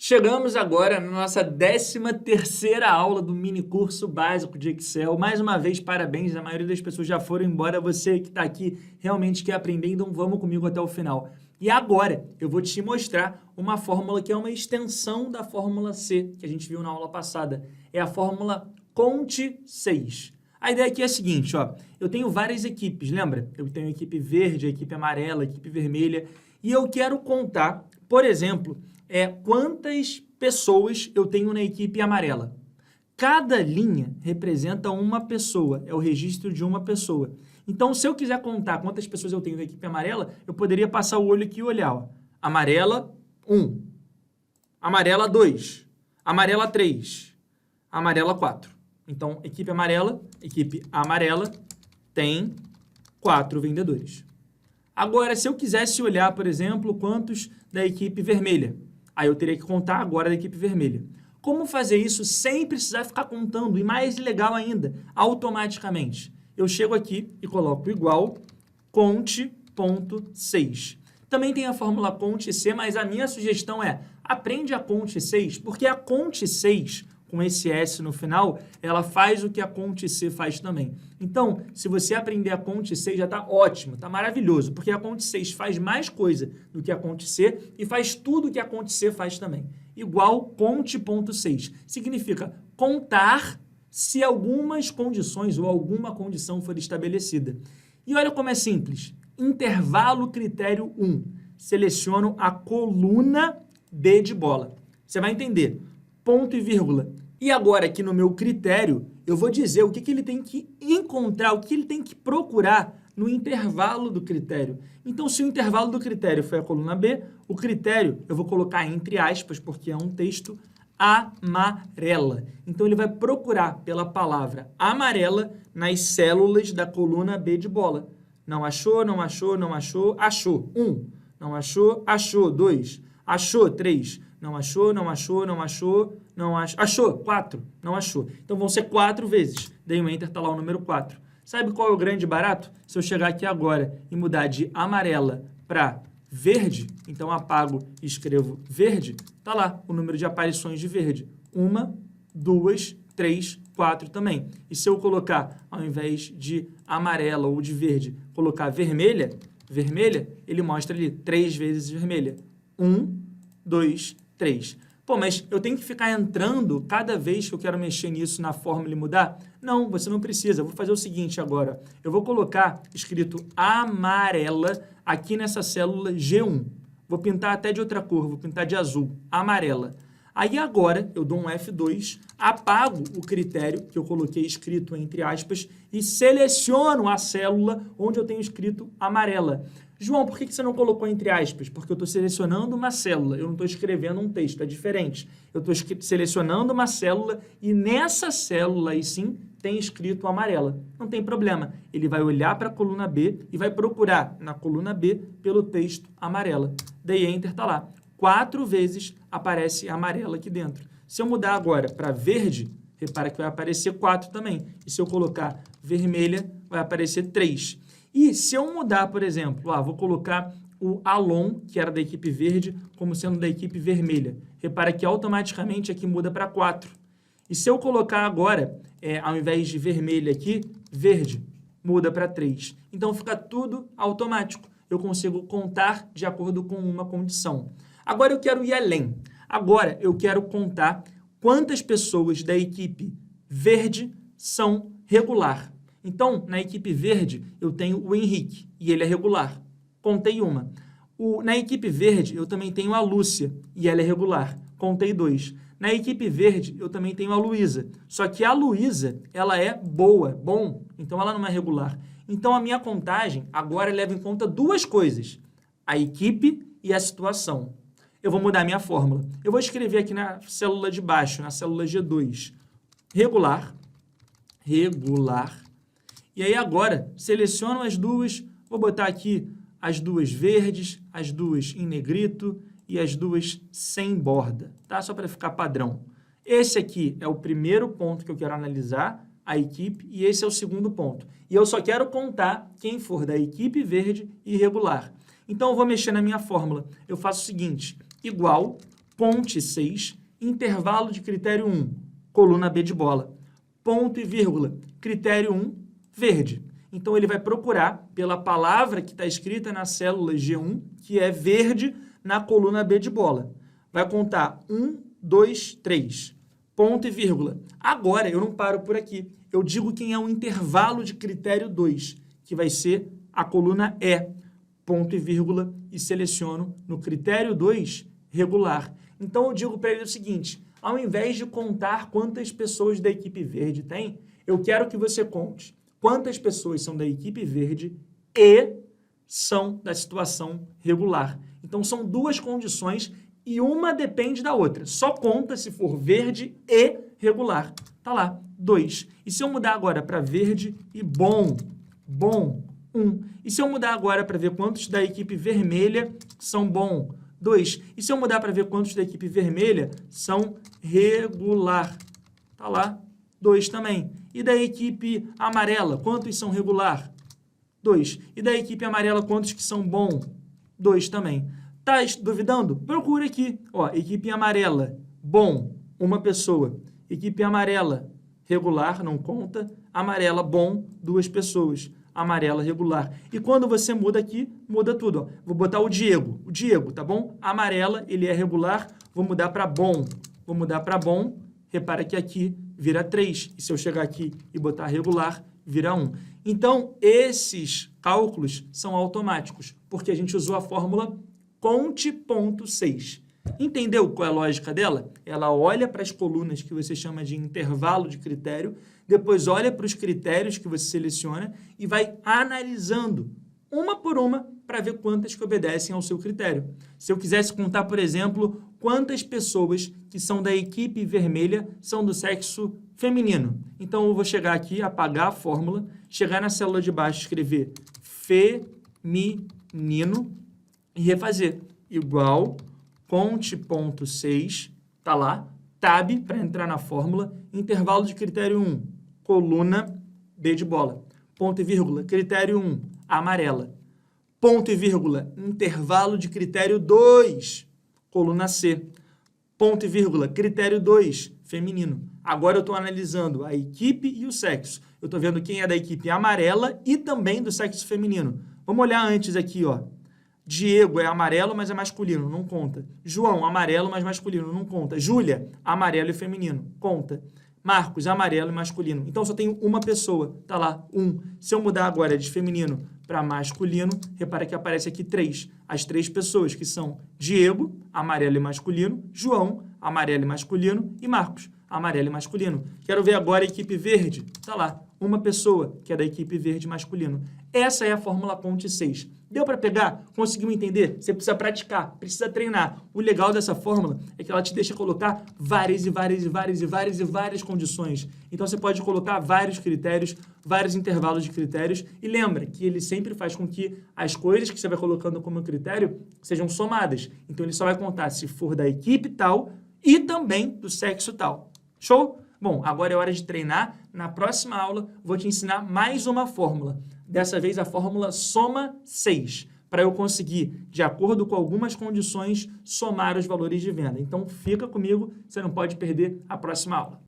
Chegamos agora na nossa 13ª aula do mini curso básico de Excel. Mais uma vez, parabéns, a maioria das pessoas já foram embora, você que está aqui realmente quer aprender, então vamos comigo até o final. E agora eu vou te mostrar uma fórmula que é uma extensão da fórmula C, que a gente viu na aula passada. É a fórmula Conte 6. A ideia aqui é a seguinte, ó, eu tenho várias equipes, lembra? Eu tenho a equipe verde, a equipe amarela, a equipe vermelha, e eu quero contar, por exemplo, quantas pessoas eu tenho na equipe amarela. Cada linha representa uma pessoa, é o registro de uma pessoa. Então, se eu quiser contar quantas pessoas eu tenho na equipe amarela, eu poderia passar o olho aqui e olhar. Ó. Amarela, 1. Amarela, 2. Amarela, 3. Amarela, 4. Então, equipe amarela tem 4 vendedores. Agora, se eu quisesse olhar, por exemplo, quantos da equipe vermelha, aí eu teria que contar agora da equipe vermelha. Como fazer isso sem precisar ficar contando? E mais legal ainda, automaticamente. Eu chego aqui e coloco igual conte.6. Também tem a fórmula Conte C, mas a minha sugestão é aprende a Conte 6, porque a Conte 6, com esse S no final, ela faz o que a Conte C faz também. Então, se você aprender a Conte 6, já está ótimo, está maravilhoso, porque a Conte 6 faz mais coisa do que a Conte C e faz tudo que a Conte C faz também. Igual Conte.6. Significa contar se algumas condições ou alguma condição for estabelecida. E olha como é simples. Intervalo critério 1. Seleciono a coluna B de bola. Você vai entender. Ponto e vírgula. E agora, aqui no meu critério, eu vou dizer o que ele tem que encontrar, o que ele tem que procurar no intervalo do critério. Então, se o intervalo do critério foi a coluna B, o critério eu vou colocar entre aspas, porque é um texto amarela. Então, ele vai procurar pela palavra amarela nas células da coluna B de bola. Não achou, não achou, não achou, achou. 1. Não achou, achou. 2. Achou. 3. Não achou, não achou, não achou, não achou. Achou, 4, não achou. Então, vão ser 4 vezes. Dei um Enter, está lá o número 4. Sabe qual é o grande barato? Se eu chegar aqui agora e mudar de amarela para verde, então apago e escrevo verde, está lá o número de aparições de verde. 1, 2, 3, 4 também. E se eu colocar, ao invés de amarela ou de verde, colocar vermelha, ele mostra ali 3 vezes vermelha. 1, 2, 3. Pô, mas eu tenho que ficar entrando cada vez que eu quero mexer nisso na fórmula e mudar? Não, você não precisa. Eu vou fazer o seguinte agora. Eu vou colocar escrito amarela aqui nessa célula G1. Vou pintar até de outra cor, vou pintar de azul, amarela. Aí agora eu dou um F2, apago o critério que eu coloquei escrito entre aspas e seleciono a célula onde eu tenho escrito amarela. João, por que você não colocou entre aspas? Porque eu estou selecionando uma célula, eu não estou escrevendo um texto, é diferente. Eu estou selecionando uma célula e nessa célula aí sim tem escrito amarela. Não tem problema. Ele vai olhar para a coluna B e vai procurar na coluna B pelo texto amarela. Dei Enter, está lá. 4 vezes aparece amarela aqui dentro. Se eu mudar agora para verde, repara que vai aparecer 4 também. E se eu colocar vermelha, vai aparecer 3. E se eu mudar, por exemplo, vou colocar o Alon, que era da equipe verde, como sendo da equipe vermelha. Repara que automaticamente aqui muda para 4. E se eu colocar agora, ao invés de vermelho aqui, verde, muda para 3. Então fica tudo automático. Eu consigo contar de acordo com uma condição. Agora eu quero ir além. Agora eu quero contar quantas pessoas da equipe verde são regular. Então, na equipe verde, eu tenho o Henrique, e ele é regular. Contei uma. Na equipe verde, eu também tenho a Lúcia, e ela é regular. Contei 2. Na equipe verde, eu também tenho a Luísa. Só que a Luísa, ela é bom, então ela não é regular. Então, a minha contagem agora leva em conta 2 coisas. A equipe e a situação. Eu vou mudar a minha fórmula. Eu vou escrever aqui na célula de baixo, na célula G2, regular. E aí agora, seleciono as duas, vou botar aqui as duas verdes, as duas em negrito e as duas sem borda, tá? Só para ficar padrão. Esse aqui é o primeiro ponto que eu quero analisar, a equipe, e esse é o segundo ponto. E eu só quero contar quem for da equipe verde e regular. Então, eu vou mexer na minha fórmula. Eu faço o seguinte, igual Conte 6, intervalo de critério 1, coluna B de bola. Ponto e vírgula, critério 1, verde. Então, ele vai procurar pela palavra que está escrita na célula G1, que é verde, na coluna B de bola. Vai contar 1, 2, 3. Ponto e vírgula. Agora, eu não paro por aqui. Eu digo quem é o intervalo de critério 2, que vai ser a coluna E. Ponto e vírgula, e seleciono no critério 2, regular. Então, eu digo para ele o seguinte, ao invés de contar quantas pessoas da equipe verde tem, eu quero que você conte quantas pessoas são da equipe verde e são da situação regular. Então, são duas condições e uma depende da outra. Só conta se for verde e regular. Tá lá, 2. E se eu mudar agora para verde e bom, 1. E se eu mudar agora para ver quantos da equipe vermelha são bom, 2. E se eu mudar para ver quantos da equipe vermelha são regular, tá lá, 2 também. E da equipe amarela, quantos são regular? 2. E da equipe amarela, quantos que são bom? 2 também. Tá duvidando? Procura aqui. Ó, equipe amarela, bom, uma pessoa. Equipe amarela, regular, não conta. Amarela, bom, 2 pessoas. Amarela, regular. E quando você muda aqui, muda tudo. Ó. Vou botar o Diego. O Diego, tá bom? Amarela, ele é regular. Vou mudar para bom. Vou mudar para bom. Repara que aqui vira 3. E se eu chegar aqui e botar regular, vira 1. Então, esses cálculos são automáticos, porque a gente usou a fórmula conte.6. Entendeu qual é a lógica dela? Ela olha para as colunas que você chama de intervalo de critério, depois olha para os critérios que você seleciona e vai analisando uma por uma para ver quantas que obedecem ao seu critério. Se eu quisesse contar, por exemplo, quantas pessoas que são da equipe vermelha são do sexo feminino. Então, eu vou chegar aqui, apagar a fórmula, chegar na célula de baixo, escrever feminino e refazer. Igual conte.6, tá lá, tab para entrar na fórmula, intervalo de critério 1, coluna B de bola, ponto e vírgula, critério 1, amarela, ponto e vírgula, intervalo de critério 2, coluna C, ponto e vírgula, critério 2, feminino. Agora eu estou analisando a equipe e o sexo. Eu estou vendo quem é da equipe amarela e também do sexo feminino. Vamos olhar antes aqui, ó. Diego é amarelo, mas é masculino, não conta. João, amarelo, mas masculino, não conta. Júlia, amarelo e feminino, conta. Marcos, amarelo e masculino. Então, só tenho uma pessoa, tá lá, 1. Se eu mudar agora de feminino para masculino, repara que aparece aqui 3. As 3 pessoas que são Diego, amarelo e masculino, João, amarelo e masculino, e Marcos, amarelo e masculino. Quero ver agora a equipe verde, tá lá, uma pessoa que é da equipe verde masculino. Essa é a fórmula Conte 6. Deu para pegar? Conseguiu entender? Você precisa praticar, precisa treinar. O legal dessa fórmula é que ela te deixa colocar várias condições. Então, você pode colocar vários critérios, vários intervalos de critérios. E lembra que ele sempre faz com que as coisas que você vai colocando como critério sejam somadas. Então, ele só vai contar se for da equipe tal e também do sexo tal. Show? Bom, agora é hora de treinar. Na próxima aula, vou te ensinar mais uma fórmula. Dessa vez, a fórmula soma 6, para eu conseguir, de acordo com algumas condições, somar os valores de venda. Então, fica comigo, você não pode perder a próxima aula.